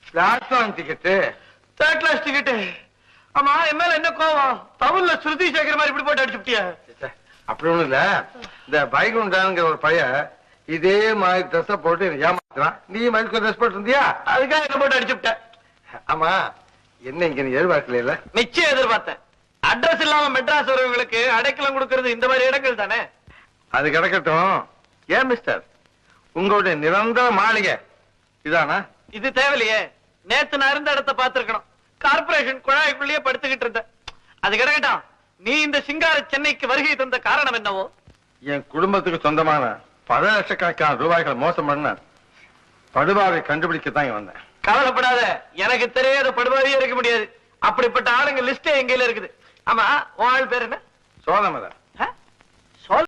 Platform ticket, third class ticket. ஆமா, என் மேல என்ன கோவம்? தமிழ்ல ஸ்ருதி சேகர் மாதிரி இப்படி போட்டு அடிச்சுட்டியா? அப்படி ஒண்ணும் இல்ல. இந்த பைகுண்டாங்கிற ஒரு பையன் இதே மாதிரி ட்ரெஸ் போட்டு ஏமாத்துறான். நீ மனுக்கு ட்ரெஸ் போட்டு இருந்தியா? அதுக்காக என்ன போட்டு அடிச்சுட்ட? ஆமா, என்ன இங்க நீ எதிர்பார்க்கல? இல்ல நிச்சயம் எதிர்பார்த்தேன். அட்ரஸ் இல்லாம மெட்ராஸ் வரவங்களுக்கு அடைக்கலம் கொடுக்கறது இந்த மாதிரி இடங்கள் தானே. அது கிடக்கட்டும். ஏன் மிஸ்டர், உங்களுடைய நிரந்தர மாளிகை இதானா? இது தேவையில்லையே. நேத்து நான் இருந்த இடத்தை பார்த்திருக்கணும். கார்பரேஷன் குழாய்க்குள்ளேயே படுத்துக்கிட்டு இருந்த. அது கிடக்கட்டும். நீ இந்த சிங்கார சென்னைக்கு வருகை தந்த காரணம் என்னவோ? என் குடும்பத்துக்கு சொந்தமான பல லட்சக்கணக்கான ரூபாய்களை மோசம் பண்ண படுபாவை கண்டுபிடிக்கத்தான் இங்க வந்தேன். கவலைப்படாத, எனக்கு தெரியாத படுபாவியே இருக்க முடியாது. அப்படிப்பட்ட ஆளுங்க லிஸ்டே எங்கையில இருக்குது. ஆமா, உன் ஆள் பேர் என்ன? சோழமலை.